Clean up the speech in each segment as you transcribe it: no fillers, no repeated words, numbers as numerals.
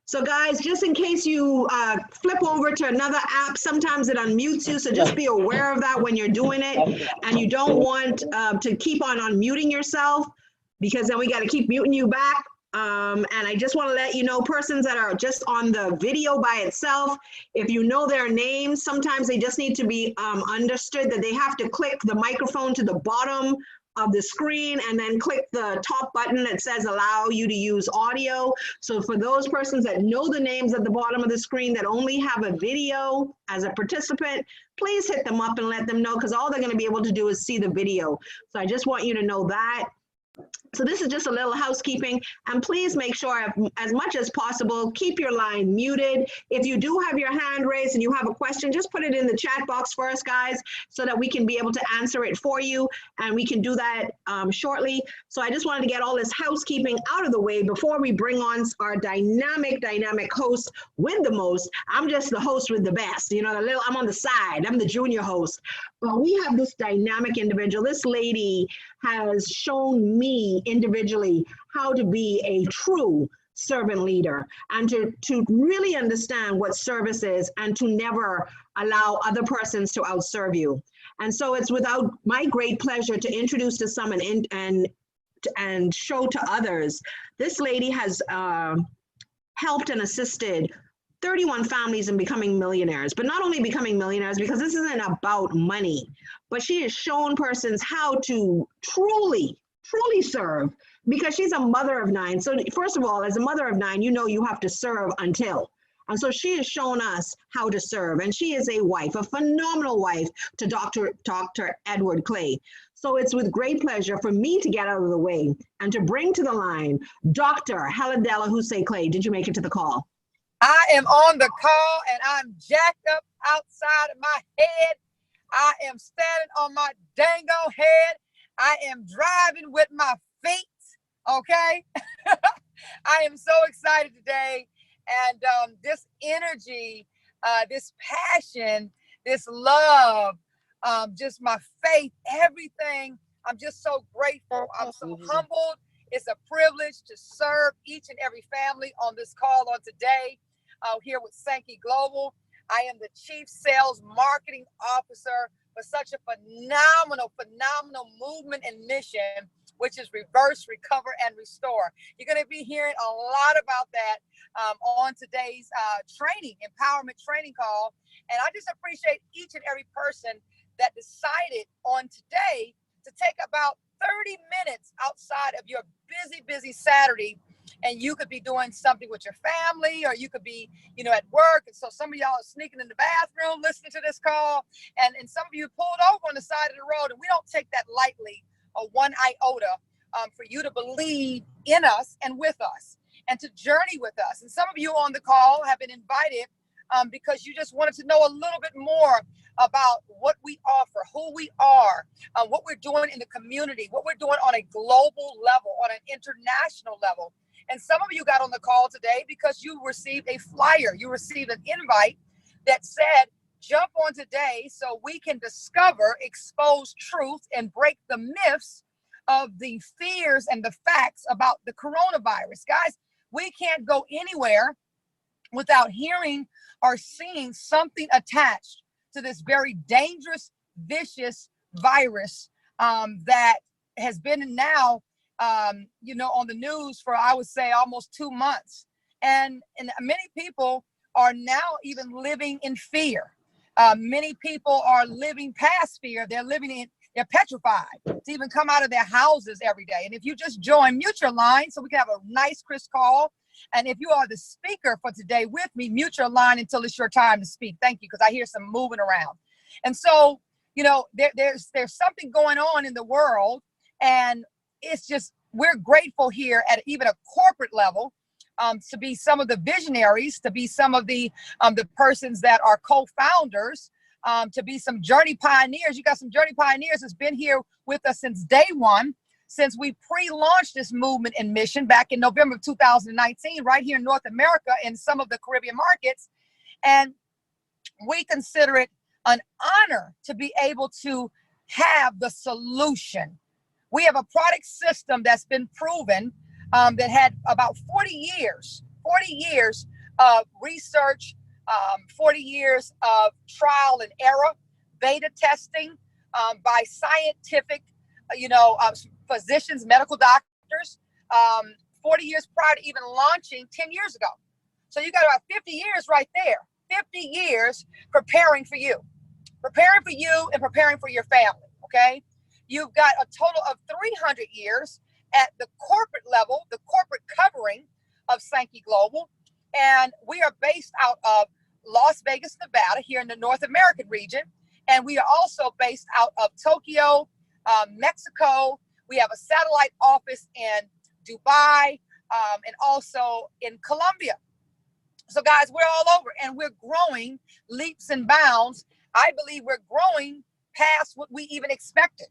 So guys, just in case you flip over to another app, sometimes it unmutes you. So just be aware of that when you're doing it. And you don't want to keep on unmuting yourself, because then we got to keep muting you back. And I just want to let you know, persons that are just on the video by itself, if you know their names, sometimes they just need to be understood that they have to click the microphone to the bottom of the screen and then click the top button that says allow you to use audio. So for those persons that know the names at the bottom of the screen that only have a video as a participant, please hit them up and let them know, because all they're going to be able to do is see the video. So I just want you to know that. So this is just a little housekeeping, and please make sure as much as possible, keep your line muted. If you do have your hand raised and you have a question, just put it in the chat box for us, guys, so that we can be able to answer it for you, and we can do that shortly. So I just wanted to get all this housekeeping out of the way before we bring on our dynamic host with the most. I'm just the host with the best, you know, I'm on the side, I'm the junior host. But we have this dynamic individual. This lady has shown me individually how to be a true servant leader, and to really understand what service is, and to never allow other persons to outserve you. And so it's without my great pleasure to introduce to some and show to others. This lady has helped and assisted 31 families in becoming millionaires, but not only becoming millionaires, because this isn't about money, but she has shown persons how to truly serve, because she's a mother of 9. So first of all, as a mother of 9, you know you have to serve until. And so she has shown us how to serve. And she is a wife, a phenomenal wife to Dr. Edward Clay. So it's with great pleasure for me to get out of the way and to bring to the line Dr. Heladella Hussein Clay. Did you make it to the call? I am on the call, and I'm jacked up outside of my head. I am standing on my dango head. I am driving with my feet, okay? I am so excited today. And this energy, this passion, this love, just my faith, everything. I'm just so grateful. I'm so humbled. It's a privilege to serve each and every family on this call on today. Here with Sankey Global. I am the Chief Sales Marketing Officer for such a phenomenal movement and mission, which is Reverse, Recover, and Restore. You're going to be hearing a lot about that on today's empowerment training call. And I just appreciate each and every person that decided on today to take about 30 minutes outside of your busy Saturday. And you could be doing something with your family, or you could be, you know, at work. And so some of y'all are sneaking in the bathroom listening to this call. And some of you pulled over on the side of the road. And we don't take that lightly, or one iota, for you to believe in us and with us and to journey with us. And some of you on the call have been invited because you just wanted to know a little bit more about what we offer, who we are, what we're doing in the community, what we're doing on a global level, on an international level. And some of you got on the call today because you received a flyer. You received an invite that said, jump on today so we can discover, expose truth, and break the myths of the fears and the facts about the coronavirus. Guys, we can't go anywhere without hearing or seeing something attached to this very dangerous, vicious virus that has been now on the news for, I would say, almost 2 months. And many people are now even living in fear. Many people are living past fear. They're petrified to even come out of their houses every day. And if you just join, mute your line so we can have a nice, crisp call. And if you are the speaker for today with me, mute your line until it's your time to speak. Thank you, because I hear some moving around. And so, there's something going on in the world, and it's just, we're grateful here at even a corporate level to be some of the visionaries, to be some of the persons that are co-founders, to be some journey pioneers. You got some journey pioneers that's been here with us since day one, since we pre-launched this movement and mission back in November of 2019, right here in North America and some of the Caribbean markets. And we consider it an honor to be able to have the solution. We have a product system that's been proven that had about 40 years of research, 40 years of trial and error, beta testing by scientific, physicians, medical doctors, 40 years prior to even launching 10 years ago. So you got about 50 years right there, 50 years preparing for you and preparing for your family, okay? You've got a total of 300 years at the corporate level, the corporate covering of Sankey Global. And we are based out of Las Vegas, Nevada, here in the North American region. And we are also based out of Tokyo, Mexico. We have a satellite office in Dubai and also in Colombia. So guys, we're all over and we're growing leaps and bounds. I believe we're growing past what we even expected.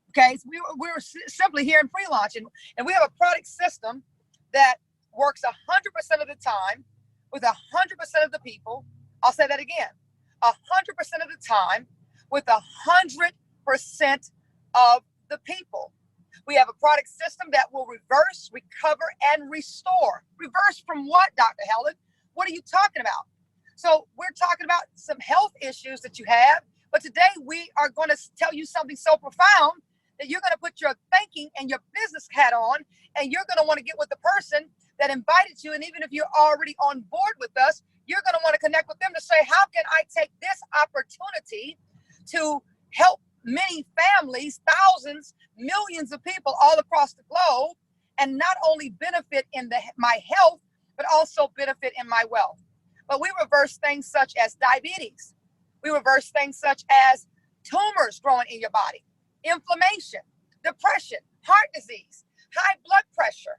Okay, so we were simply here in pre-launch, and we have a product system that works 100% of the time with 100% of the people. I'll say that again, 100% of the time with 100% of the people. We have a product system that will reverse, recover, and restore. Reverse from what, Dr. Helen? What are you talking about? So we're talking about some health issues that you have, but today we are going to tell you something so profound that you're going to put your thinking and your business hat on, and you're going to want to get with the person that invited you. And even if you're already on board with us, you're going to want to connect with them to say, how can I take this opportunity to help many families, thousands, millions of people all across the globe, and not only benefit in my health, but also benefit in my wealth. But we reverse things such as diabetes. We reverse things such as tumors growing in your body, inflammation, depression, heart disease, high blood pressure,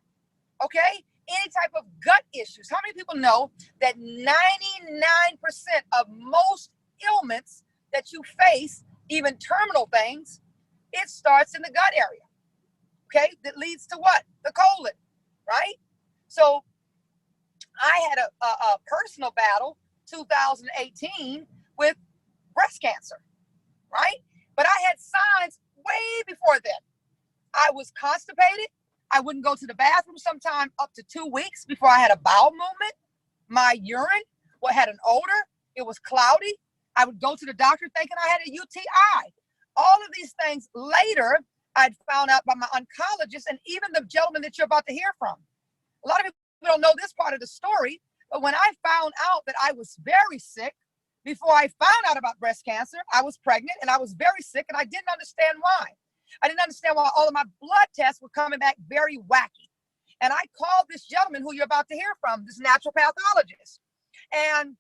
okay? Any type of gut issues. How many people know that 99% of most ailments that you face, even terminal things, it starts in the gut area, okay? That leads to what? The colon, right? So I had a personal battle, 2018, with breast cancer, right? But I had signs way before then. I was constipated. I wouldn't go to the bathroom sometime up to 2 weeks before I had a bowel movement. My urine had an odor. It was cloudy. I would go to the doctor thinking I had a UTI. All of these things later, I'd found out by my oncologist and even the gentleman that you're about to hear from. A lot of people don't know this part of the story, but when I found out that I was very sick, before I found out about breast cancer, I was pregnant and I was very sick and I didn't understand why. I didn't understand why all of my blood tests were coming back very wacky. And I called this gentleman who you're about to hear from, this natural pathologist. And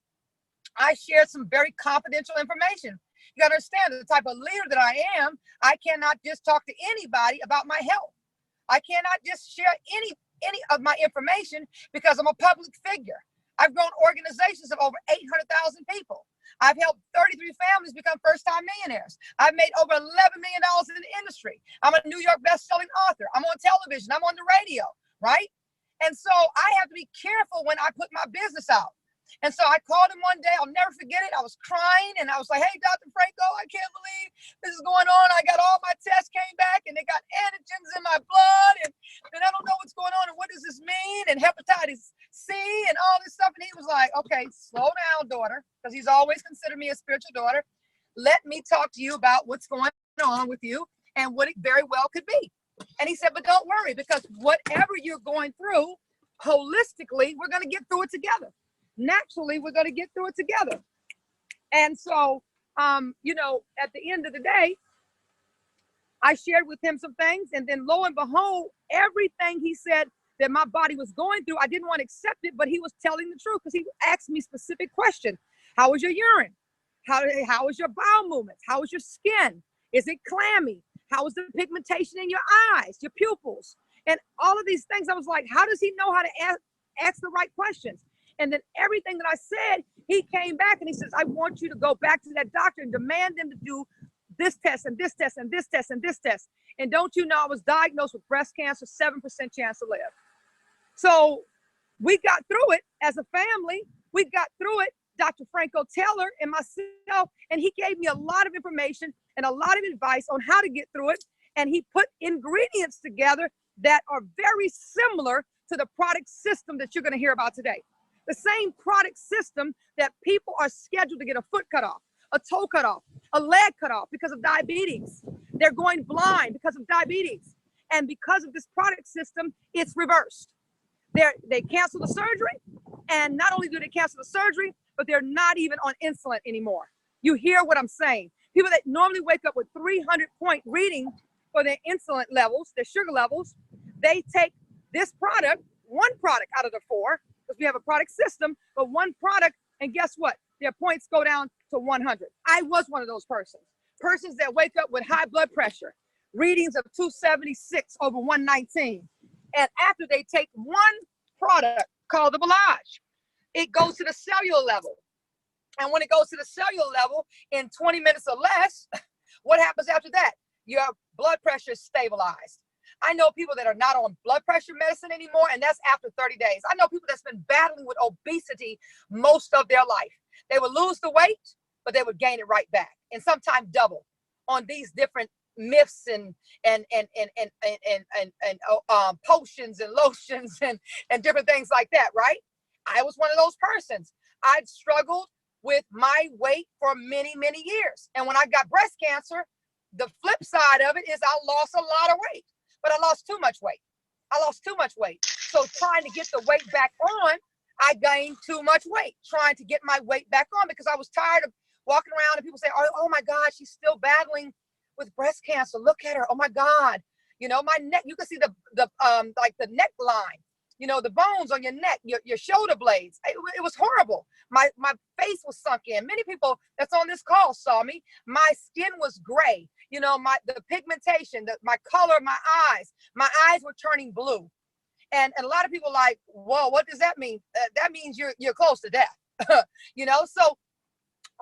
I shared some very confidential information. You gotta understand, the type of leader that I am, I cannot just talk to anybody about my health. I cannot just share any of my information because I'm a public figure. I've grown organizations of over 800,000 people. I've helped 33 families become first-time millionaires. I've made over $11 million in the industry. I'm a New York best-selling author. I'm on television. I'm on the radio, right? And so I have to be careful when I put my business out. And so I called him one day. I'll never forget it. I was crying, and I was like, hey, Dr. Franco, I can't believe this is going on. I got all my tests came back, and they got antigens in my blood, and I don't know what's going on, and what does this mean, and hepatitis C, and all this stuff. And he was like, okay, slow down, daughter, because he's always considered me a spiritual daughter. Let me talk to you about what's going on with you and what it very well could be. And he said, but don't worry, because whatever you're going through, holistically, we're going to get through it together. Naturally, we're going to get through it together. And so, at the end of the day, I shared with him some things, and then lo and behold, everything he said that my body was going through, I didn't want to accept it, but he was telling the truth because he asked me specific questions. How was your urine? How was your bowel movements? How was your skin? Is it clammy? How was the pigmentation in your eyes, your pupils? And all of these things, I was like, how does he know how to ask the right questions? And then everything that I said, he came back and he says, I want you to go back to that doctor and demand them to do this test and this test and this test and this test. And don't you know, I was diagnosed with breast cancer, 7% chance to live. So we got through it as a family. We got through it, Dr. Franco Taylor and myself, and he gave me a lot of information and a lot of advice on how to get through it. And he put ingredients together that are very similar to the product system that you're going to hear about today. The same product system that people are scheduled to get a foot cut off, a toe cut off, a leg cut off because of diabetes. They're going blind because of diabetes. And because of this product system, it's reversed. They cancel the surgery. And not only do they cancel the surgery, but they're not even on insulin anymore. You hear what I'm saying? People that normally wake up with 300-point reading for their insulin levels, their sugar levels, they take this product, one product out of the 4, because we have a product system, but one product, and guess what? Their points go down to 100. I was one of those persons that wake up with high blood pressure, readings of 276 over 119. And after they take one product called the Belage, it goes to the cellular level. And when it goes to the cellular level in 20 minutes or less, what happens after that? Your blood pressure is stabilized. I know people that are not on blood pressure medicine anymore, and that's after 30 days. I know people that's been battling with obesity most of their life. They would lose the weight, but they would gain it right back, and sometimes double on these different myths and potions and lotions and different things like that, right? I was one of those persons. I'd struggled with my weight for many, many years. And when I got breast cancer, the flip side of it is I lost a lot of weight, but I lost too much weight. So trying to get the weight back on, I gained too much weight, trying to get my weight back on because I was tired of walking around and people say, oh my God, she's still battling with breast cancer. Look at her. Oh my God. You know, my neck, you can see the like the neckline, you know, the bones on your neck, your shoulder blades. It was horrible. My face was sunk in. Many people that's on this call saw me. My skin was gray. You know, the pigmentation, my color, my eyes were turning blue. And a lot of people like, whoa, what does that mean? That means you're close to death. You know, so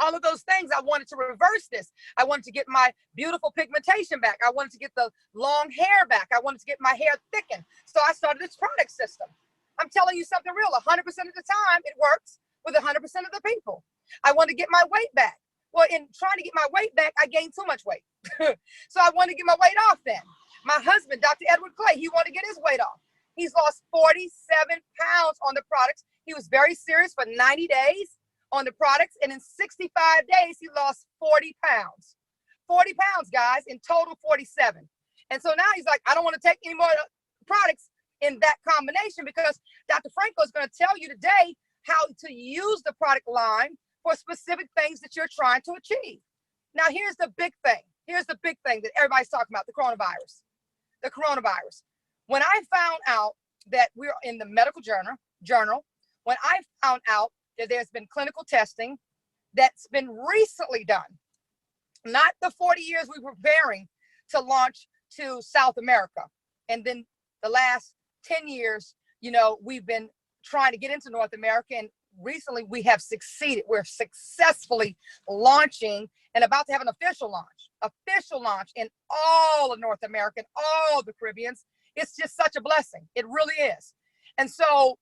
all of those things, I wanted to reverse this. I wanted to get my beautiful pigmentation back. I wanted to get the long hair back. I wanted to get my hair thickened. So I started this product system. I'm telling you something real. 100% of the time, it works with 100% of the people. I want to get my weight back. Well, in trying to get my weight back, I gained too much weight. So I wanted to get my weight off then. My husband, Dr. Edward Clay, he wanted to get his weight off. He's lost 47 pounds on the products. He was very serious for 90 days on the products. And in 65 days, he lost 40 pounds. 40 pounds, guys, in total 47. And so now he's like, I don't want to take any more products in that combination because Dr. Franco is going to tell you today how to use the product line for specific things that you're trying to achieve. Now, here's the big thing. Here's the big thing that everybody's talking about, the coronavirus. The coronavirus. When I found out that we're in the medical journal, when I found out that there's been clinical testing that's been recently done, not the 40 years we were preparing to launch to South America. And then the last 10 years, you know, we've been trying to get into North America, and recently we have succeeded. We're successfully launching and about to have an official launch in all of North America and all the Caribbeans. It's just such a blessing. It really is. And so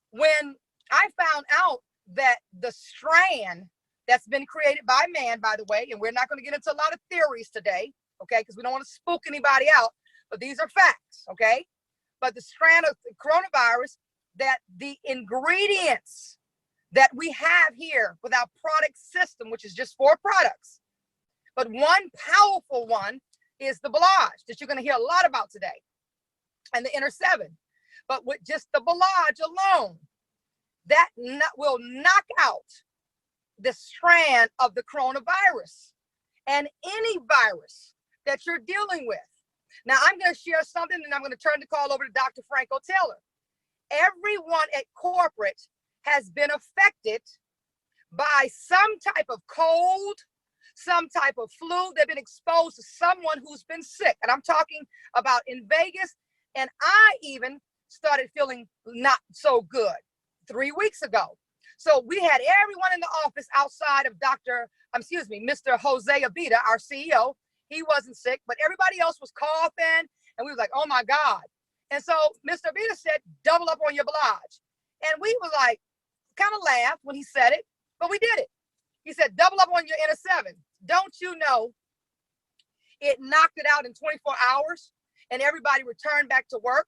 when I found out that the strand that's been created by man, by the way, and we're not going to get into a lot of theories today, okay, because we don't want to spook anybody out, but these are facts, okay? But the strand of the coronavirus, that the ingredients that we have here with our product system, which is just 4 products, but one powerful one is the Belage that you're going to hear a lot about today, and the Inner 7. But with just the Belage alone, that will knock out the strand of the coronavirus and any virus that you're dealing with. Now, I'm going to share something, and I'm going to turn the call over to Dr. Franco Taylor. Everyone at corporate has been affected by some type of cold, some type of flu. They've been exposed to someone who's been sick. And I'm talking about in Vegas. And I even started feeling not so good 3 weeks ago. So we had everyone in the office outside of Mr. Jose Abita, our CEO. He wasn't sick, but everybody else was coughing. And we was like, oh my God. And so Mr. Abita said, double up on your Belage. And we were like, kind of laughed when he said it, but we did it. He said, double up on your Inner 7. Don't you know it knocked it out in 24 hours and everybody returned back to work?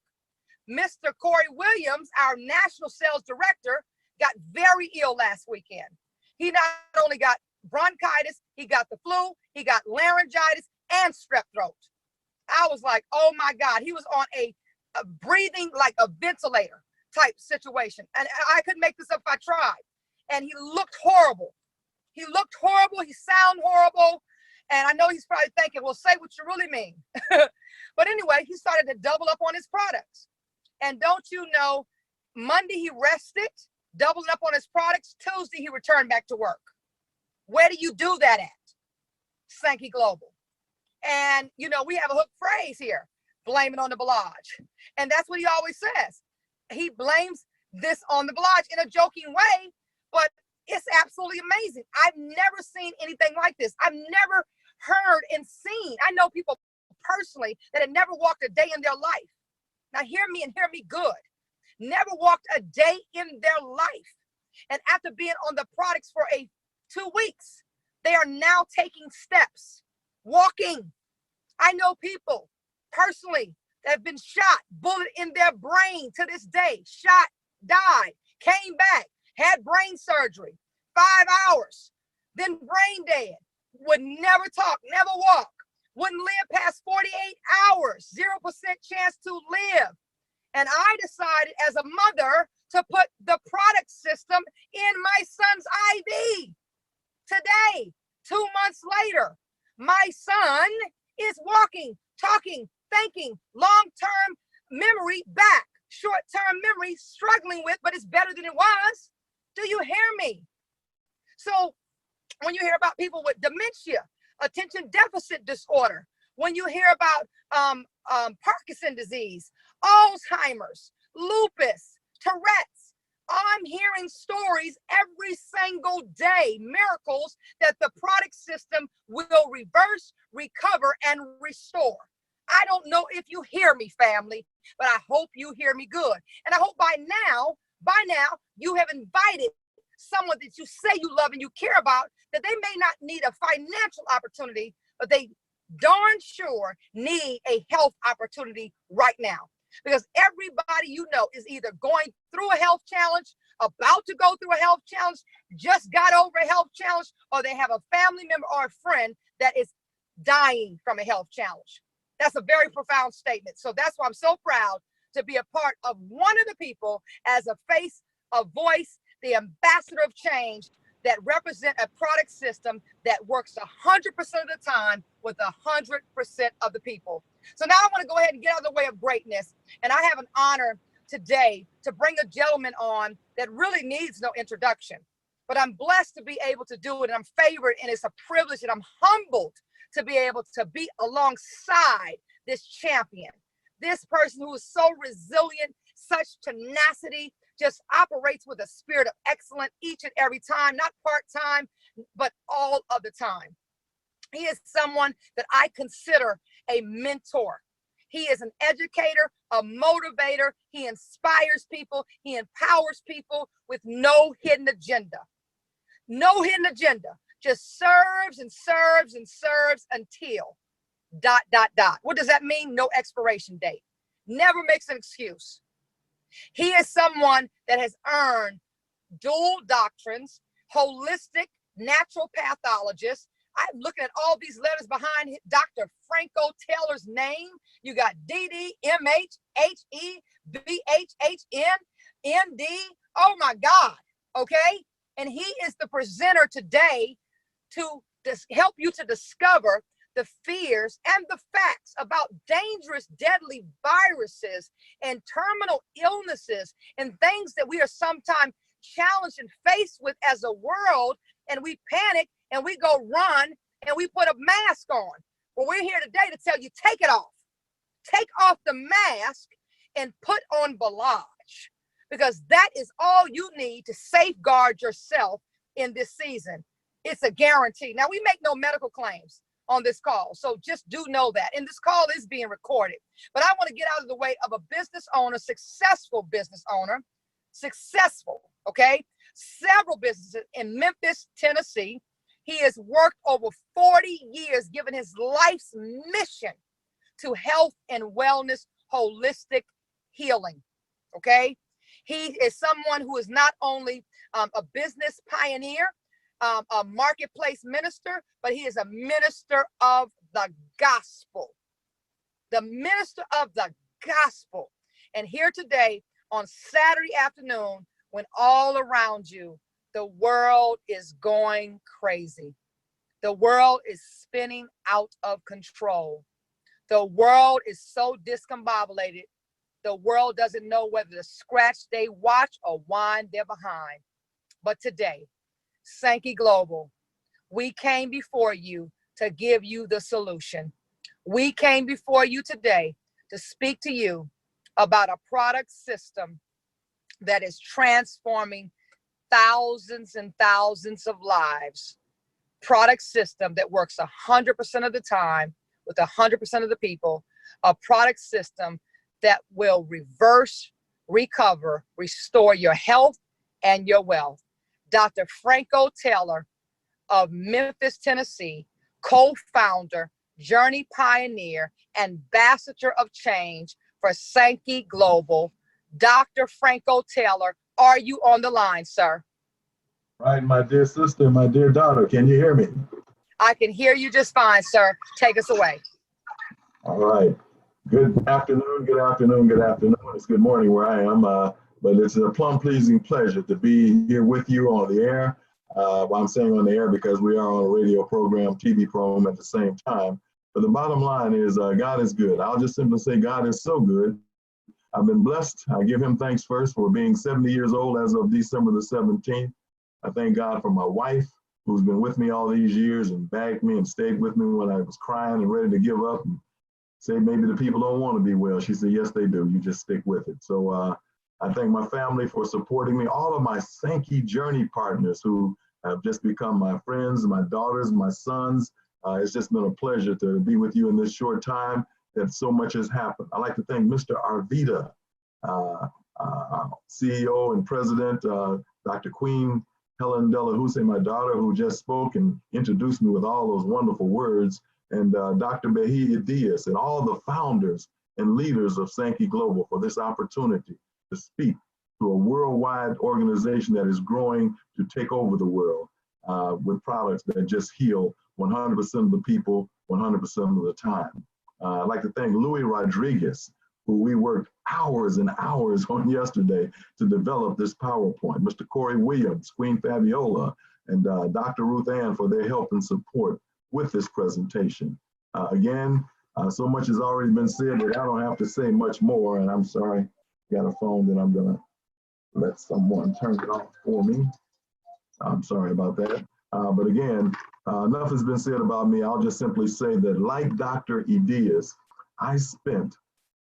Mr. Corey Williams, our national sales director, got very ill last weekend. He not only got bronchitis, he got the flu, he got laryngitis and strep throat. I was like, oh my God, he was on a breathing like a ventilator type situation. And I couldn't make this up if I tried. And he looked horrible. He looked horrible. He sounded horrible. And I know he's probably thinking, well, say what you really mean. But anyway, he started to double up on his products. And don't you know, Monday he rested, doubling up on his products. Tuesday he returned back to work. Where do you do that at? Sankey Global. And, you know, we have a hook phrase here, blame it on the Belage. And that's what he always says. He blames this on the Belage in a joking way, but it's absolutely amazing. I've never seen anything like this. I've never heard and seen. I know people personally that had never walked a day in their life. Now hear me and hear me good. Never walked a day in their life. And after being on the products for 2 weeks, they are now taking steps, walking. I know people personally that have been shot, bullet in their brain to this day, shot, died, came back, had brain surgery, 5 hours, then brain dead, would never talk, never walk, wouldn't live past 48 hours, 0% chance to live. And I decided as a mother to put the product system in my son's IV. Today, 2 months later, my son is walking, talking, thinking, long-term memory back, short-term memory struggling with, but it's better than it was. Do you hear me? So when you hear about people with dementia, attention deficit disorder, when you hear about Parkinson's disease, Alzheimer's, lupus, Tourette's, I'm hearing stories every single day, miracles that the product system will reverse, recover, and restore. I don't know if you hear me, family, but I hope you hear me good. And I hope by now, you have invited someone that you say you love and you care about, that they may not need a financial opportunity, but they darn sure need a health opportunity right now. Because everybody you know is either going through a health challenge, about to go through a health challenge, just got over a health challenge, or they have a family member or a friend that is dying from a health challenge. That's a very profound statement. So that's why I'm so proud to be a part of one of the people as a face, a voice, the ambassador of change that represent a product system that works 100% of the time with 100% of the people. So now I want to go ahead and get out of the way of greatness. And I have an honor today to bring a gentleman on that really needs no introduction, but I'm blessed to be able to do it. And I'm favored, and it's a privilege, and I'm humbled to be able to be alongside this champion, this person who is so resilient, such tenacity, just operates with a spirit of excellence each and every time, not part-time, but all of the time. He is someone that I consider a mentor. He is an educator, a motivator. He inspires people. He empowers people with no hidden agenda. No hidden agenda. Just serves and serves and serves until ... What does that mean? No expiration date. Never makes an excuse. He is someone that has earned dual doctrines, holistic natural pathologist. I'm looking at all these letters behind Dr. Franco Taylor's name. You got DD, MH, HE, BHHN, MD. Oh my God. Okay. And he is the presenter today to help you to discover the fears and the facts about dangerous, deadly viruses and terminal illnesses and things that we are sometimes challenged and faced with as a world, and we panic and we go run and we put a mask on. Well, we're here today to tell you, take it off. Take off the mask and put on Belage, because that is all you need to safeguard yourself in this season. It's a guarantee. Now, we make no medical claims on this call, so just do know that. And this call is being recorded. But I want to get out of the way of a business owner, successful business owner, okay? Several businesses in Memphis, Tennessee. He has worked over 40 years, giving his life's mission to health and wellness, holistic healing, okay? He is someone who is not only a business pioneer, a marketplace minister, but he is a minister of the gospel. The minister of the gospel. And here today on Saturday afternoon, when all around you, the world is going crazy. The world is spinning out of control. The world is so discombobulated. The world doesn't know whether to scratch their watch or wind their behind. But today, Sankey Global, we came before you to give you the solution. We came before you today to speak to you about a product system that is transforming thousands and thousands of lives. Product system that works 100% of the time with 100% of the people. A product system that will reverse, recover, restore your health and your wealth. Dr. Franco Taylor of Memphis, Tennessee, co-founder, journey pioneer, ambassador of change for Sankey Global. Dr. Franco Taylor, are you on the line, sir? Right, my dear sister, my dear daughter, can you hear me? I can hear you just fine, sir. Take us away. All right. Good afternoon, good afternoon, good afternoon. It's good morning where I am, but it's a plum pleasing pleasure to be here with you on the air. Well, I'm saying on the air because we are on a radio program, TV program at the same time. But the bottom line is God is good. I'll just simply say God is so good. I've been blessed. I give him thanks first for being 70 years old as of December the 17th. I thank God for my wife, who's been with me all these years and backed me and stayed with me when I was crying and ready to give up and say maybe the people don't want to be well. She said, yes, they do. You just stick with it. So I thank my family for supporting me, all of my Sankey journey partners who have just become my friends, my daughters, my sons. It's just been a pleasure to be with you in this short time that so much has happened. I'd like to thank Mr. Arvita, CEO and President, Dr. Queen Helen Delahousse, my daughter, who just spoke and introduced me with all those wonderful words, and Dr. Behia Diaz, and all the founders and leaders of Sankey Global for this opportunity to speak to a worldwide organization that is growing to take over the world with products that just heal 100% of the people, 100% of the time. I'd like to thank Louis Rodriguez, who we worked hours and hours on yesterday to develop this PowerPoint. Mr. Corey Williams, Queen Fabiola, and Dr. Ruth Ann for their help and support with this presentation. Again, so much has already been said that I don't have to say much more, and I'm sorry, got a phone that I'm gonna let someone turn it off for me. I'm sorry about that. But again, enough has been said about me. I'll just simply say that like Dr. Diaz, I spent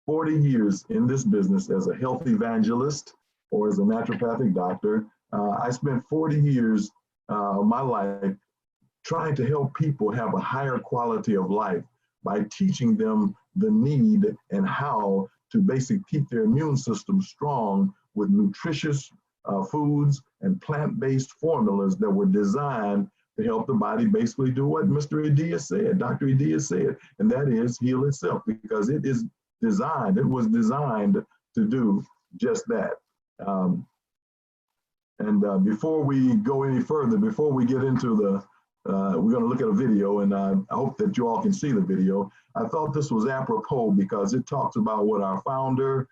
40 years in this business as a health evangelist or as a naturopathic doctor. I spent 40 years of my life trying to help people have a higher quality of life by teaching them the need and how to basically keep their immune system strong with nutritious foods and plant-based formulas that were designed to help the body basically do what Mr. Diaz said, Dr. Diaz said, and that is heal itself, because it is designed, it was designed to do just that. Before we go any further, before we get into the, we're going to look at a video, and I hope that you all can see the video. I thought this was apropos because it talks about what our founder,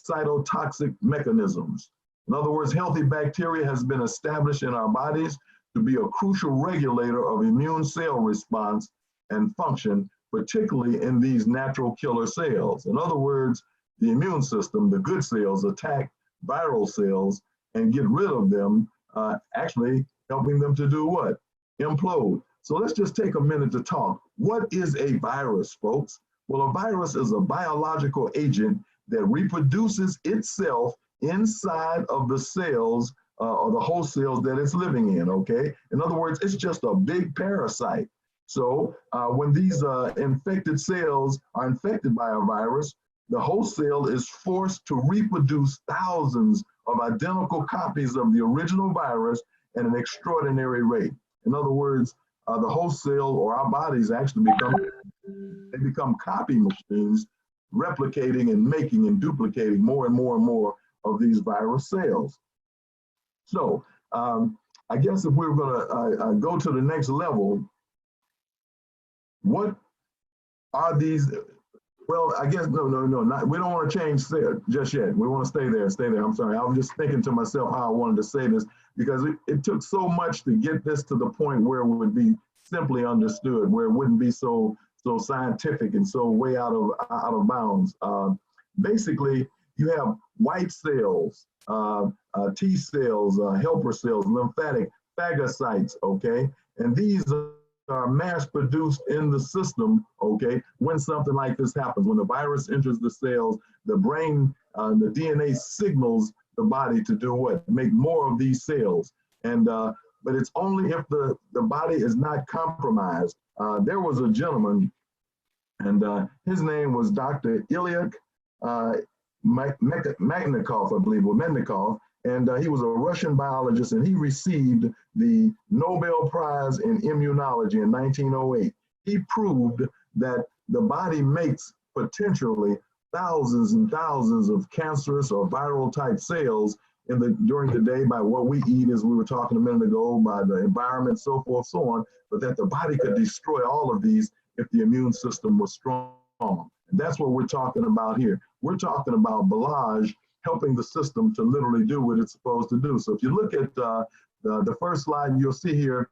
cytotoxic mechanisms. In other words, healthy bacteria has been established in our bodies to be a crucial regulator of immune cell response and function, particularly in these natural killer cells. In other words, the immune system, the good cells, attack viral cells and get rid of them, actually helping them to do what? Implode. So let's just take a minute to talk. What is a virus, folks? Well, a virus is a biological agent that reproduces itself inside of the cells or the host cells that it's living in, okay? In other words, it's just a big parasite. So when these infected cells are infected by a virus, the host cell is forced to reproduce thousands of identical copies of the original virus at an extraordinary rate. In other words, the host cell or our bodies actually become copy machines, replicating and making and duplicating more and more and more of these virus cells. So I guess if we were gonna go to the next level, what are these? Well, I guess, no, we don't want to change just yet. We want to stay there. I'm sorry. I was just thinking to myself how I wanted to say this, because it took so much to get this to the point where it would be simply understood, where it wouldn't be so scientific and so way out of bounds. Basically, you have white cells, T cells, helper cells, lymphatic phagocytes, okay? And these are mass produced in the system, okay, when something like this happens. When the virus enters the cells, the brain, the DNA signals the body to do what? Make more of these cells. And but it's only if the body is not compromised. There was a gentleman, and his name was Dr. Ilya Magnakov, I believe, or Mednikov, and he was a Russian biologist, and he received the Nobel Prize in Immunology in 1908. He proved that the body makes potentially thousands and thousands of cancerous or viral type cells during the day by what we eat, as we were talking a minute ago, by the environment, so forth, so on, but that the body could destroy all of these if the immune system was strong. And that's what we're talking about here. We're talking about Belage helping the system to literally do what it's supposed to do. So if you look at the first slide, you'll see here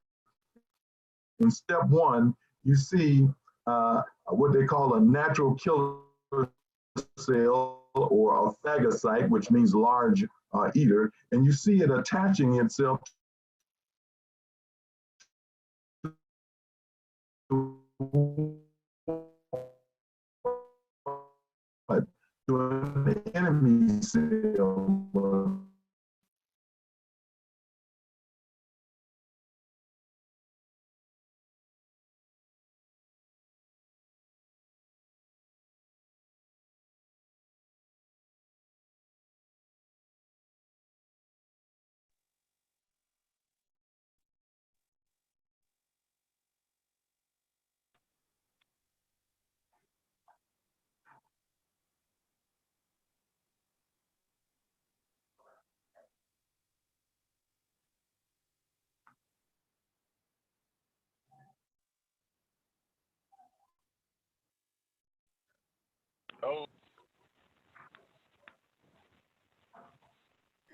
in step one, you see what they call a natural killer cell or a phagocyte, which means large eater, and you see it attaching itself to an enemy cell.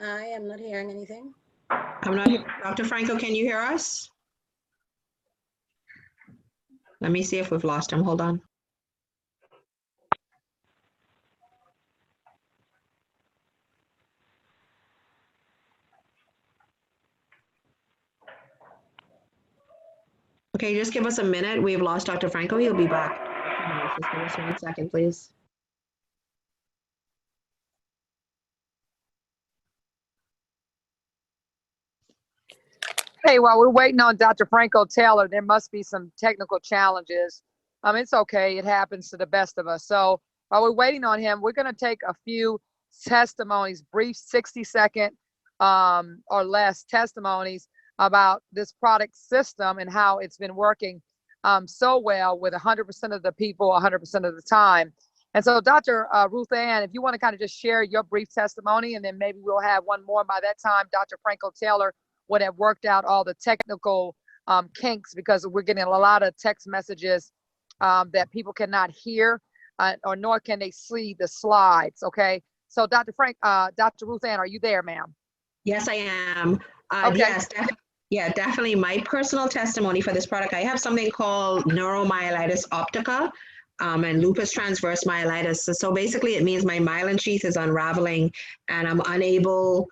I am not hearing anything. I'm not here. Dr. Franco, can you hear us? Let me see if we've lost him. Hold on. Okay, just give us a minute. We've lost Dr. Franco. He'll be back. Just give us 1 second, please. Hey, while we're waiting on Dr. Franco Taylor, there must be some technical challenges. It's okay. It happens to the best of us. So while we're waiting on him, we're going to take a few testimonies, brief 60-second or less testimonies about this product system and how it's been working so well with 100% of the people 100% of the time. And so Dr. Ruth Ann, if you want to kind of just share your brief testimony, and then maybe we'll have one more by that time. Dr. Franco Taylor would have worked out all the technical kinks, because we're getting a lot of text messages that people cannot hear or nor can they see the slides. Okay, So Dr. Ruth Ann, are you there, ma'am? Yes, I am. Okay. Yes, yeah, definitely. My personal testimony for this product, I have something called neuromyelitis optica and lupus transverse myelitis. So basically, it means my myelin sheath is unraveling and I'm unable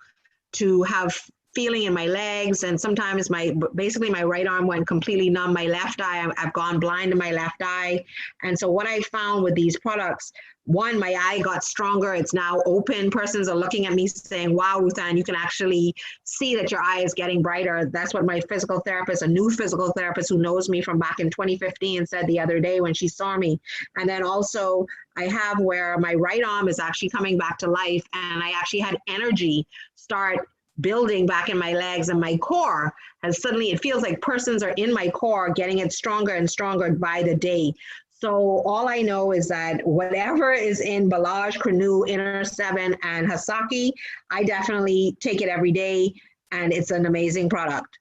to have feeling in my legs, and sometimes basically my right arm went completely numb. My left eye, I've gone blind in my left eye. And so what I found with these products, one, my eye got stronger. It's now open. Persons are looking at me saying, wow, Ruthann, you can actually see that your eye is getting brighter. That's what my physical therapist, a new physical therapist who knows me from back in 2015, said the other day when she saw me. And then also I have where my right arm is actually coming back to life, and I actually had energy start building back in my legs, and my core has suddenly, it feels like persons are in my core getting it stronger and stronger by the day. So all I know is that whatever is in Belage, Crenu, Inner 7, and Hasaki, I definitely take it every day, and it's an amazing product.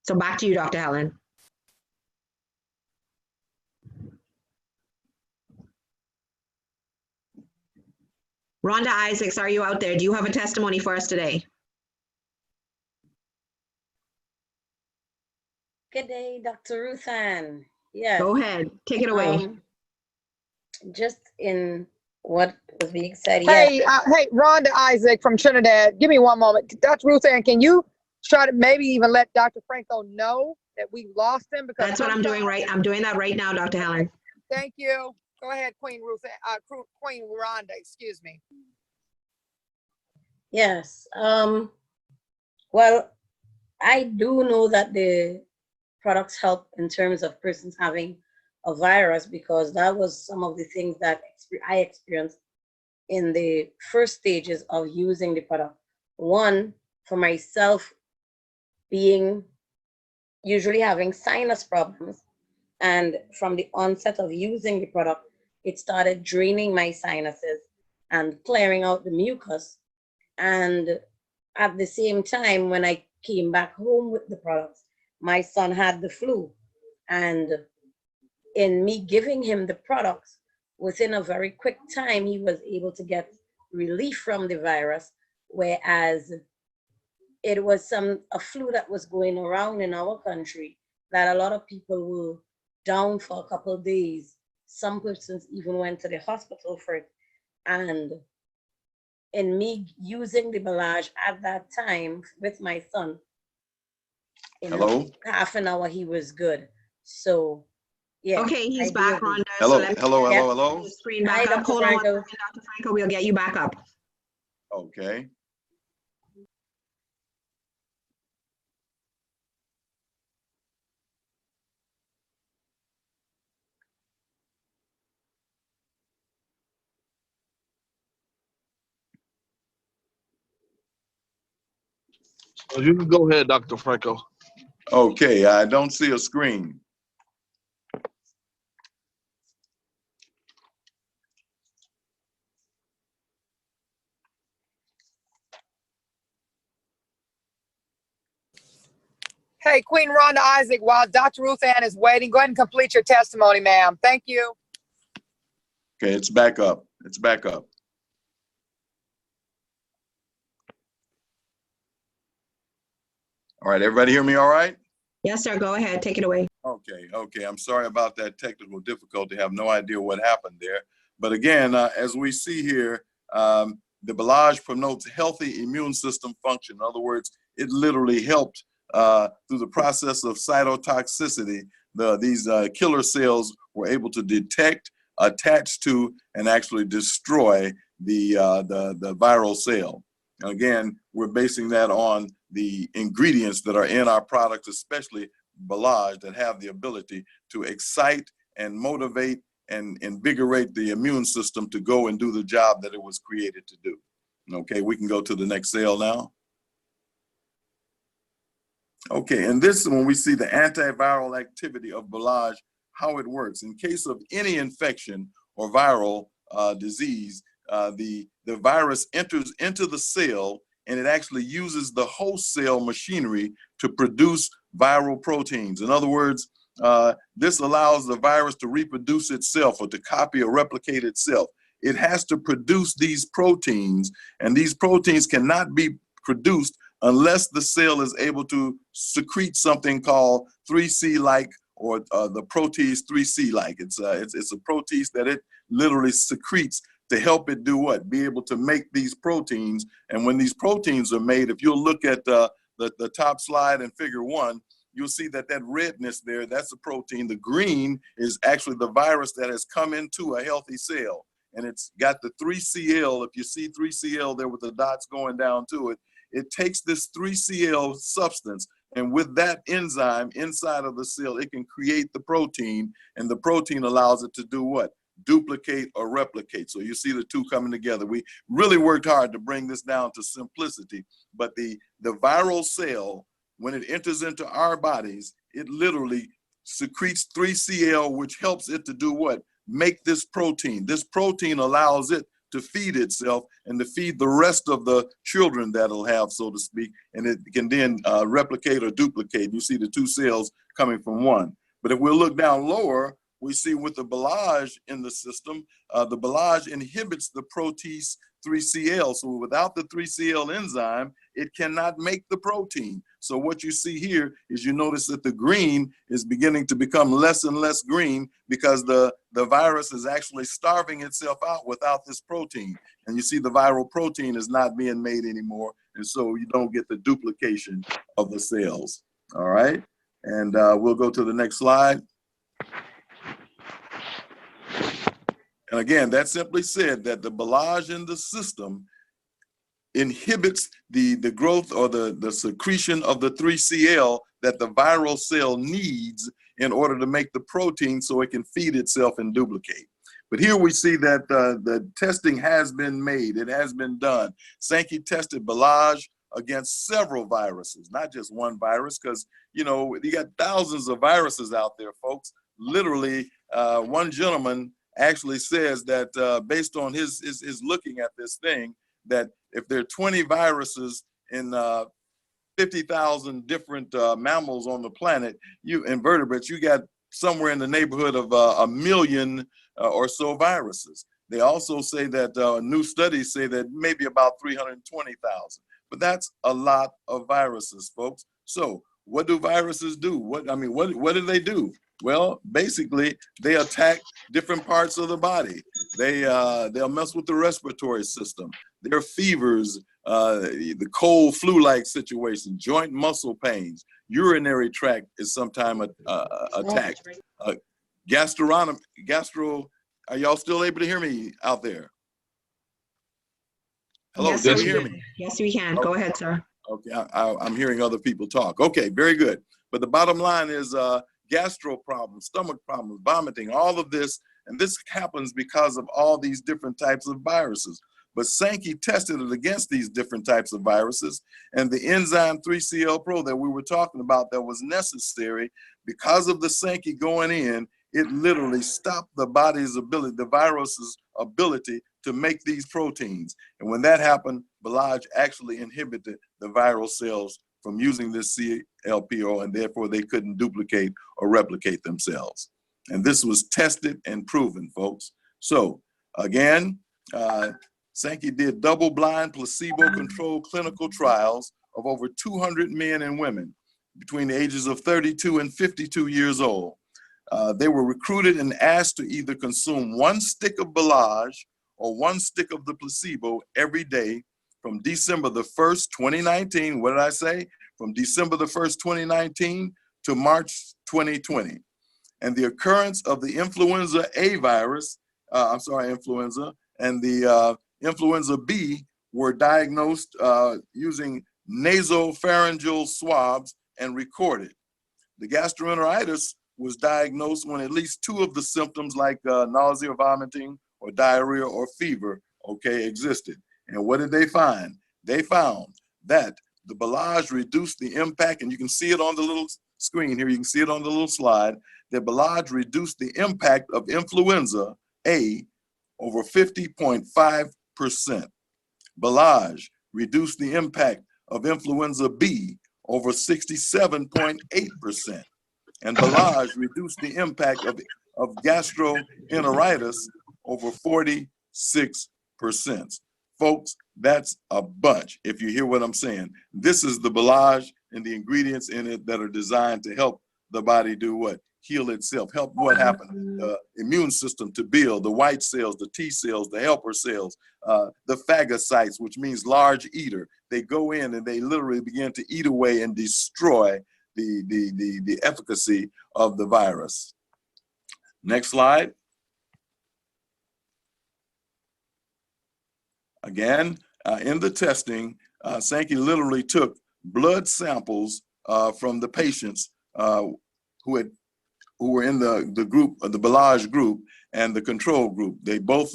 So back to you, Dr. Helen. Rhonda Isaacs, are you out there? Do you have a testimony for us today? Good day, Dr. Ruthann. Yes. Go ahead, take it away. Just in what was being said. Hey, Yes. hey, Rhonda Isaac from Trinidad. Give me one moment. Dr. Ruth Ann, can you try to maybe even let Dr. Franco know that we lost him? Because That's what I'm doing right. I'm doing that right now, Dr. Helen. Thank you. Go ahead, Queen Ruth, Queen Rhonda, excuse me. Yes. Well, I do know that the products help in terms of persons having a virus, because that was some of the things that I experienced in the first stages of using the product. One, for myself, being usually having sinus problems, and from the onset of using the product, it started draining my sinuses and clearing out the mucus. And at the same time, when I came back home with the products, my son had the flu, and in me giving him the products, within a very quick time, he was able to get relief from the virus, whereas it was a flu that was going around in our country that a lot of people were down for a couple of days. Some persons even went to the hospital for it. And in me using the Belage at that time with my son, in half an hour, he was good. So, yeah. Okay, he's back, Rhonda. Hello, so hello. Screen back up. Hold on one second, Dr. Franco. We'll get you back up. Okay. You can go ahead, Dr. Franco. Okay, I don't see a screen. Hey, Queen Rhonda Isaac, while Dr. Ruth Ann is waiting, go ahead and complete your testimony, ma'am. Thank you. Okay, it's back up. It's back up. All right, everybody hear me all right? Yes, sir. Go ahead. Take it away. Okay. I'm sorry about that technical difficulty. I have no idea what happened there. But again, as we see here, the Belage promotes healthy immune system function. In other words, it literally helped through the process of cytotoxicity. These killer cells were able to detect, attach to, and actually destroy the viral cell. And again, we're basing that on the ingredients that are in our products, especially Belage, that have the ability to excite and motivate and invigorate the immune system to go and do the job that it was created to do. Okay, we can go to the next cell now. Okay, and this is when we see the antiviral activity of Belage, how it works. In case of any infection or viral disease, the virus enters into the cell, and it actually uses the host cell machinery to produce viral proteins. In other words, this allows the virus to reproduce itself or to copy or replicate itself. it has to produce these proteins, and these proteins cannot be produced unless the cell is able to secrete something called 3C-like, or the protease 3C-like. It's a protease that it literally secretes to help it do what? Be able to make these proteins. And when these proteins are made, if you'll look at the top slide in figure 1, you'll see that redness there, that's a protein. The green is actually the virus that has come into a healthy cell. And it's got the 3CL. If you see 3CL there with the dots going down to it, it takes this 3CL substance, and with that enzyme inside of the cell, it can create the protein, and the protein allows it to do what? Duplicate or replicate. So you see the two coming together. We really worked hard to bring this down to simplicity, but the viral cell, when it enters into our bodies, it literally secretes 3CL, which helps it to do what? Make this protein. This protein allows it to feed itself and to feed the rest of the children that it'll have, so to speak, and it can then replicate or duplicate. You see the two cells coming from one. But if we look down lower, we see with the Belage in the system, the Belage inhibits the protease 3CL. So without the 3CL enzyme, it cannot make the protein. So what you see here is you notice that the green is beginning to become less and less green because the virus is actually starving itself out without this protein. And you see the viral protein is not being made anymore. And so you don't get the duplication of the cells. All right. And we'll go to the next slide. And again, that simply said that the Belage in the system inhibits the growth or the secretion of the 3CL that the viral cell needs in order to make the protein so it can feed itself and duplicate. But here we see that the testing has been made. It has been done. Sankey tested Belage against several viruses, not just one virus, because, you know, you got thousands of viruses out there, folks. Literally, one gentleman actually says that based on his looking at this thing, that if there are 20 viruses in 50,000 different mammals on the planet, invertebrates, you got somewhere in the neighborhood of 1 million or so viruses. They also say that new studies say that maybe about 320,000, but that's a lot of viruses, folks. So what do viruses do? What do they do? Well, basically, they attack different parts of the body. They'll mess with the respiratory system. Their fevers, the cold flu-like situation, joint muscle pains, urinary tract is sometimes attacked. Are y'all still able to hear me out there? Hello, Yes, can sir, you hear me? Yes, we can. Go ahead, sir. Okay, I'm hearing other people talk. Okay, very good. But the bottom line is gastro problems, stomach problems, vomiting, all of this. And this happens because of all these different types of viruses. But Sankey tested it against these different types of viruses. And the enzyme 3CL Pro that we were talking about that was necessary, because of the Sankey going in, it literally stopped the body's ability, the virus's ability to make these proteins. And when that happened, Belage actually inhibited the viral cells from using this CLPO, and therefore they couldn't duplicate or replicate themselves. And this was tested and proven, folks. So again, Sankey did double-blind, placebo-controlled clinical trials of over 200 men and women between the ages of 32 and 52 years old. They were recruited and asked to either consume 1 stick of Belage or 1 stick of the placebo every day from December the 1st, 2019, what did I say? From December the 1st, 2019 to March 2020. And the occurrence of the influenza A virus, influenza, and the influenza B were diagnosed using nasopharyngeal swabs and recorded. The gastroenteritis was diagnosed when at least 2 of the symptoms like nausea, vomiting, or diarrhea or fever, existed. And what did they find? They found that the Belage reduced the impact, and you can see it on the little screen here, you can see it on the little slide, that Belage reduced the impact of influenza A over 50.5%. Belage reduced the impact of influenza B over 67.8%. And Belage reduced the impact of gastroenteritis over 40%. Folks, that's a bunch, if you hear what I'm saying. This is the Belage and the ingredients in it that are designed to help the body do what? Heal itself. Help what happened? The immune system to build, the white cells, the T cells, the helper cells, the phagocytes, which means large eater. They go in and they literally begin to eat away and destroy the efficacy of the virus. Next slide. Again, in the testing, Sankey literally took blood samples from the patients who were in the group, the Belage group and the control group. They both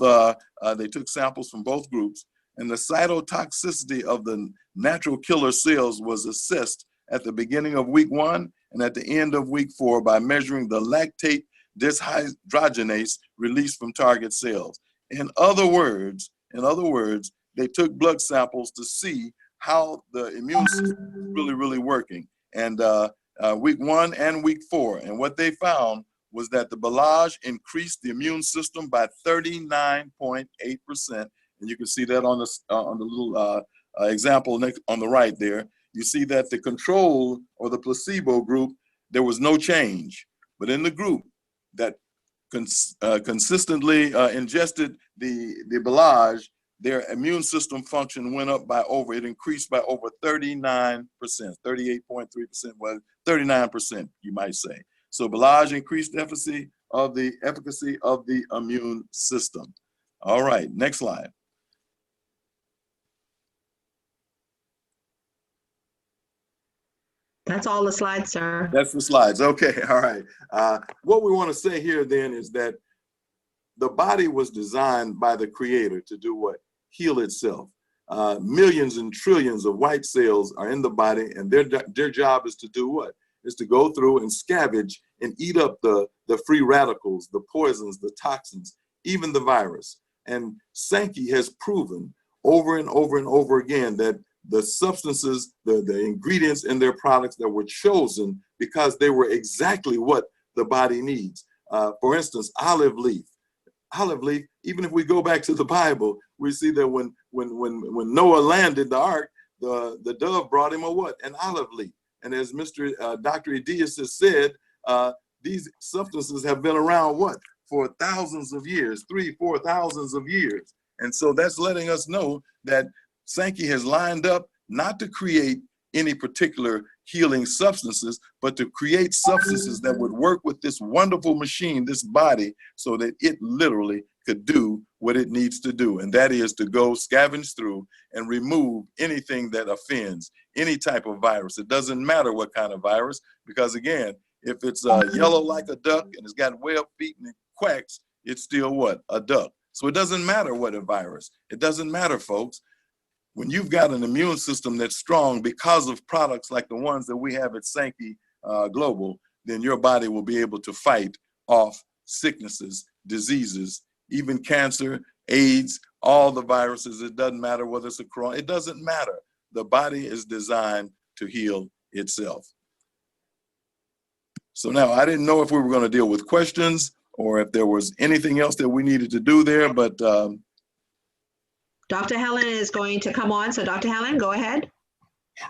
they took samples from both groups, and the cytotoxicity of the natural killer cells was assessed at the beginning of week 1 and at the end of week 4 by measuring the lactate dehydrogenase released from target cells. In other words, they took blood samples to see how the immune system is really working. And week 1 and week 4. And what they found was that the Belage increased the immune system by 39.8%. And you can see that on the little example next on the right there. You see that the control or the placebo group, there was no change. But in the group that consistently ingested the Belage, their immune system function went up by it increased by over 39%, 38.3%, well, 39%, you might say. So Belage increased the efficacy of the immune system. All right, next slide. That's all the slides, sir. That's the slides. Okay, all right. What we want to say here then is that the body was designed by the Creator to do what? Heal itself. Millions and trillions of white cells are in the body, and their job is to do what? Is to go through and scavenge and eat up the free radicals, the poisons, the toxins, even the virus. And Sankey has proven over and over and over again that the substances, the ingredients in their products that were chosen because they were exactly what the body needs. For instance, olive leaf, even if we go back to the Bible, we see that when Noah landed the ark, the dove brought him a what? An olive leaf. And as Dr. Edias has said, these substances have been around what? For thousands of years, 3,000–4,000 thousands of years. And so that's letting us know that Sankey has lined up not to create any particular healing substances, but to create substances that would work with this wonderful machine, this body, so that it literally could do what it needs to do. And that is to go scavenge through and remove anything that offends, any type of virus. It doesn't matter what kind of virus, because again, if it's yellow like a duck and it's got webbed feet and it quacks, it's still what? A duck. So it doesn't matter what a virus. It doesn't matter, folks. When you've got an immune system that's strong because of products like the ones that we have at Sankey Global, then your body will be able to fight off sicknesses, diseases, even cancer, AIDS, all the viruses. It doesn't matter whether it's a corona. It doesn't matter. The body is designed to heal itself. So now I didn't know if we were going to deal with questions or if there was anything else that we needed to do there, but Dr. Helen is going to come on. So Dr. Helen, go ahead.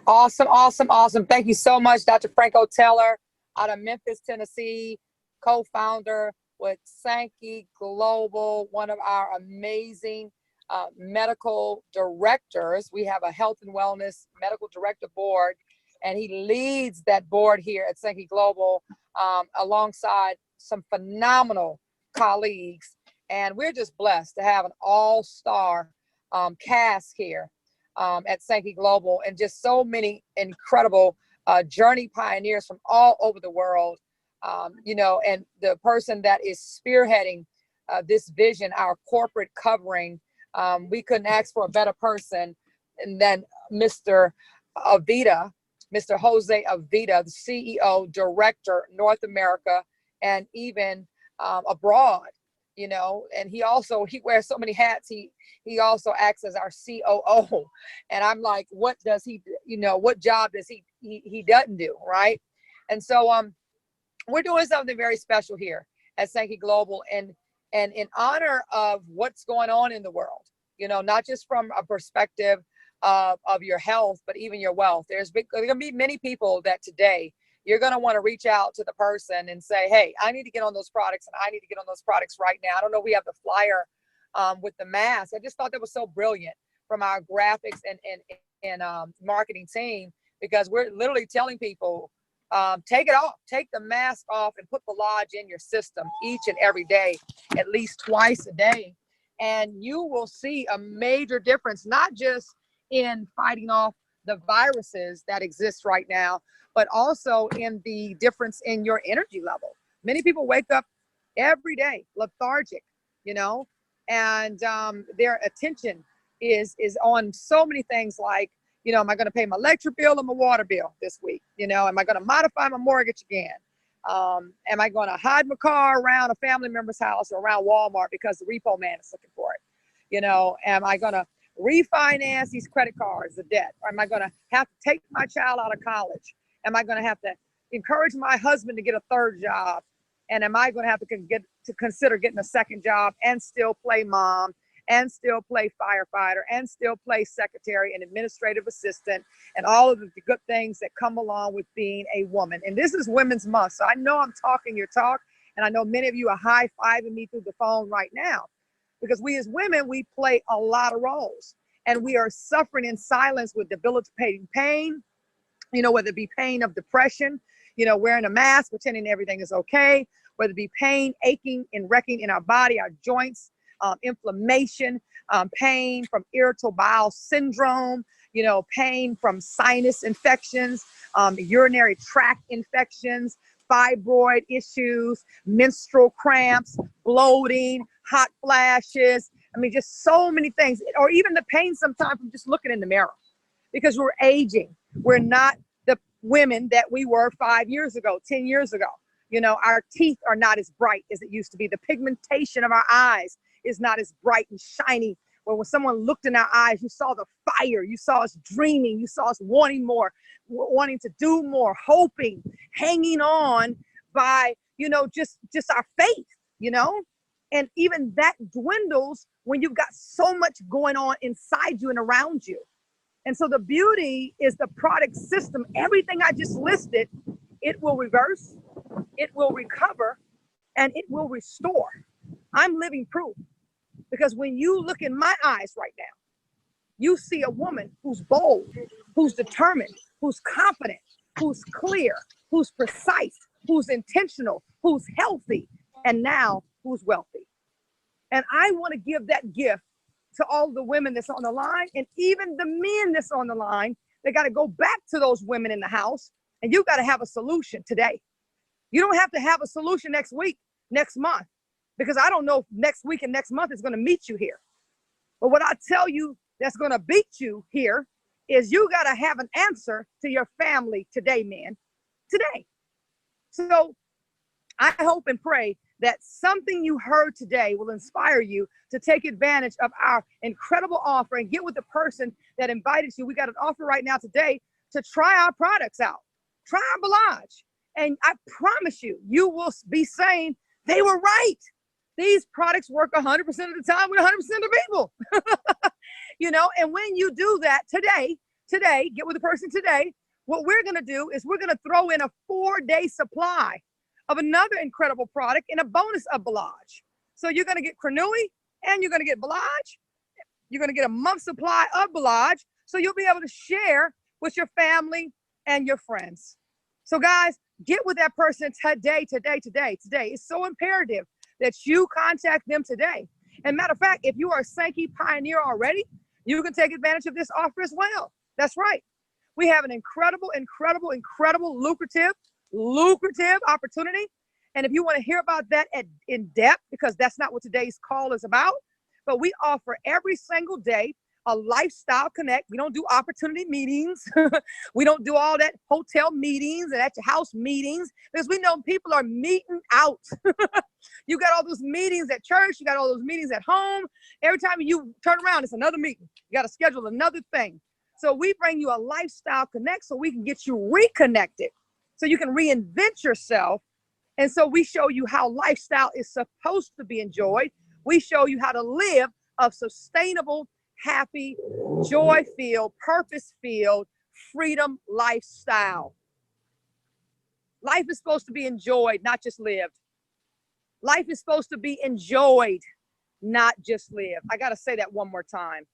Awesome, awesome, awesome. Thank you so much, Dr. Franco Taylor out of Memphis, Tennessee, co-founder with Sankey Global, one of our amazing medical directors. We have a health and wellness medical director board, and he leads that board here at Sankey Global alongside some phenomenal colleagues. And we're just blessed to have an all-star cast here at Sankey Global, and just so many incredible journey pioneers from all over the world. You know, and the person that is spearheading this vision, our corporate covering, we couldn't ask for a better person than Mr. Avita, Mr. Jose Avita, the CEO, Director, North America, and even abroad. You know, and he wears so many hats. He also acts as our COO, and I'm like, what does he, you know, what job does he doesn't do, right? And so we're doing something very special here at Sankey Global, and And in honor of what's going on in the world, you know, not just from a perspective of your health, but even your wealth. There's going to be many people that today you're going to want to reach out to the person and say, hey, I need to get on those products, and I need to get on those products right now. I don't know if we have the flyer with the mask. I just thought that was so brilliant from our graphics and marketing team, because we're literally telling people, take it off, take the mask off and put Belage in your system each and every day, at least twice a day. And you will see a major difference, not just in fighting off the viruses that exist right now, but also in the difference in your energy level. Many people wake up every day lethargic, you know, and their attention is on so many things like, you know, am I going to pay my electric bill or my water bill this week? You know, am I going to modify my mortgage again? Am I going to hide my car around a family member's house or around Walmart because the repo man is looking for it? You know, am I going to refinance these credit cards, the debt? Or am I going to have to take my child out of college? Am I going to have to encourage my husband to get a third job? And am I going to have to consider getting a second job and still play mom, and still play firefighter, and still play secretary and administrative assistant, and all of the good things that come along with being a woman? And this is Women's Month, so I know I'm talking your talk, and I know many of you are high-fiving me through the phone right now, because we as women, we play a lot of roles, and we are suffering in silence with debilitating pain, you know, whether it be pain of depression, you know, wearing a mask, pretending everything is okay, whether it be pain, aching and wrecking in our body, our joints, inflammation, pain from irritable bowel syndrome, you know, pain from sinus infections, urinary tract infections, fibroid issues, menstrual cramps, bloating, hot flashes. I mean, just so many things, or even the pain sometimes from just looking in the mirror, because we're aging. We're not the women that we were 5 years ago, 10 years ago. You know, our teeth are not as bright as it used to be. The pigmentation of our eyes is not as bright and shiny. When someone looked in our eyes, you saw the fire, you saw us dreaming, you saw us wanting more, wanting to do more, hoping, hanging on by, you know, just our faith, you know? And even that dwindles when you've got so much going on inside you and around you. And so the beauty is the product system. Everything I just listed, it will reverse, it will recover, and it will restore. I'm living proof, because when you look in my eyes right now, you see a woman who's bold, who's determined, who's confident, who's clear, who's precise, who's intentional, who's healthy, and now who's wealthy. And I want to give that gift to all the women that's on the line, and even the men that's on the line. They got to go back to those women in the house, and you got to have a solution today. You don't have to have a solution next week, next month, because I don't know if next week and next month is going to meet you here. But what I tell you that's going to beat you here is you got to have an answer to your family today, man, today. So I hope and pray that something you heard today will inspire you to take advantage of our incredible offer and get with the person that invited you. We got an offer right now today to try our products out. Try our Belage. And I promise you, you will be saying, they were right. These products work 100% of the time with 100% of the people. You know, and when you do that today, get with the person today, what we're going to do is we're going to throw in a 4-day supply of another incredible product and a bonus of Belage. So you're going to get Crenui and you're going to get Belage. You're going to get a month's supply of Belage. So you'll be able to share with your family and your friends. So guys, get with that person today. It's so imperative that you contact them today. And matter of fact, if you are a Sankey Pioneer already, you can take advantage of this offer as well. That's right. We have an incredible, lucrative opportunity. And if you want to hear about that in depth, because that's not what today's call is about, but we offer every single day a lifestyle connect. We don't do opportunity meetings. We don't do all that hotel meetings and at your house meetings, because we know people are meeting out. You got all those meetings at church. You got all those meetings at home. Every time you turn around, it's another meeting. You got to schedule another thing. So we bring you a lifestyle connect so we can get you reconnected, so you can reinvent yourself And so we show you how lifestyle is supposed to be enjoyed. We show you how to live a sustainable, happy, joy-filled, purpose-filled, freedom lifestyle. Life is supposed to be enjoyed, not just lived. Life is supposed to be enjoyed, not just lived. I got to say that one more time.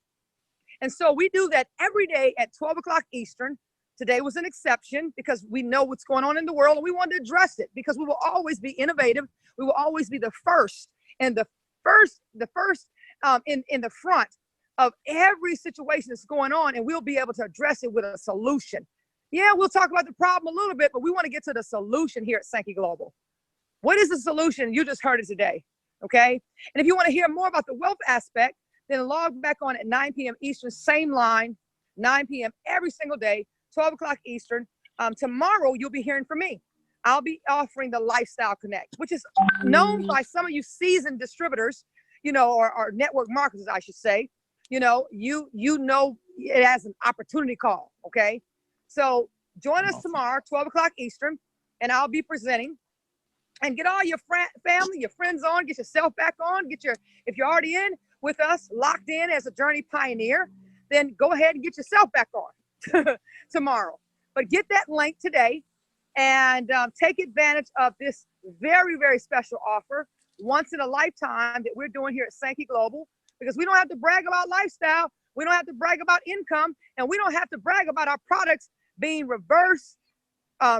And so we do that every day at 12 o'clock Eastern. Today was an exception because we know what's going on in the world and we want to address it because we will always be innovative. We will always be the first and the first in the front of every situation that's going on, and we'll be able to address it with a solution. Yeah, we'll talk about the problem a little bit, but we want to get to the solution here at Sankey Global. What is the solution? You just heard it today, okay? And if you want to hear more about the wealth aspect, then log back on at 9 p.m. Eastern, same line, 9 p.m. every single day, 12 o'clock Eastern. Tomorrow, you'll be hearing from me. I'll be offering the Lifestyle Connect, which is known by some of you seasoned distributors, you know, or network marketers, I should say. You know it as an opportunity call, okay? So join us tomorrow, 12 o'clock Eastern, and I'll be presenting. And get all your family, your friends on, get yourself back on, if you're already in with us, locked in as a journey pioneer, then go ahead and get yourself back on tomorrow. But get that link today and take advantage of this very, very special offer, once in a lifetime, that we're doing here at Sankey Global, because we don't have to brag about lifestyle. We don't have to brag about income, and we don't have to brag about our products being reverse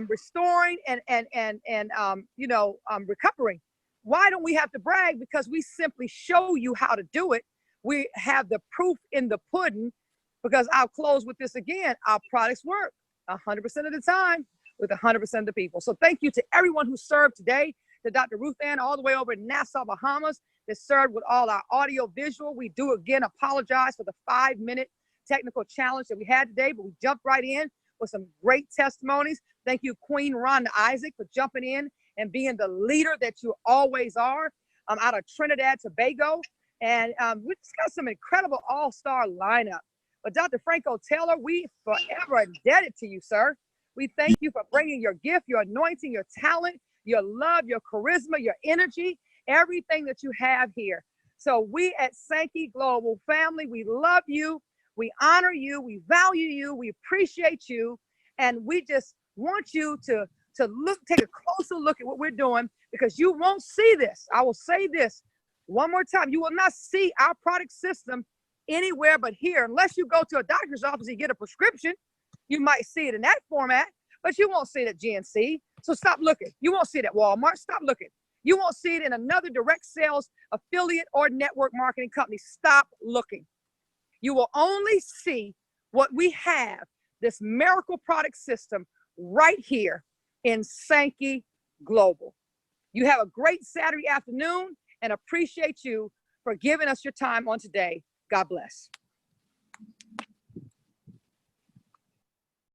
restoring and recovering. Why don't we have to brag? Because we simply show you how to do it. We have the proof in the pudding, because I'll close with this again. Our products work 100% of the time with 100% of the people. So thank you to everyone who served today, to Dr. Ruth Ann all the way over in Nassau, Bahamas, that served with all our audio visual. We do again apologize for the 5-minute technical challenge that we had today, but we jumped right in with some great testimonies. Thank you, Queen Rhonda Isaac, for jumping in and being the leader that you always are, out of Trinidad, Tobago. And we just got some incredible all-star lineup. But Dr. Franco Taylor, we forever indebted to you, sir. We thank you for bringing your gift, your anointing, your talent, your love, your charisma, your energy, everything that you have here. So we at Sankey Global family, we love you, we honor you, we value you, we appreciate you, and we just want you to take a closer look at what we're doing, because you won't see this. I will say this one more time. You will not see our product system anywhere but here, unless you go to a doctor's office and get a prescription. You might see it in that format, but you won't see it at GNC. So stop looking. You won't see it at Walmart. Stop looking. You won't see it in another direct sales affiliate or network marketing company. Stop looking. You will only see what we have, this miracle product system, right here in Sankey Global. You have a great Saturday afternoon, and appreciate you for giving us your time on today. God bless.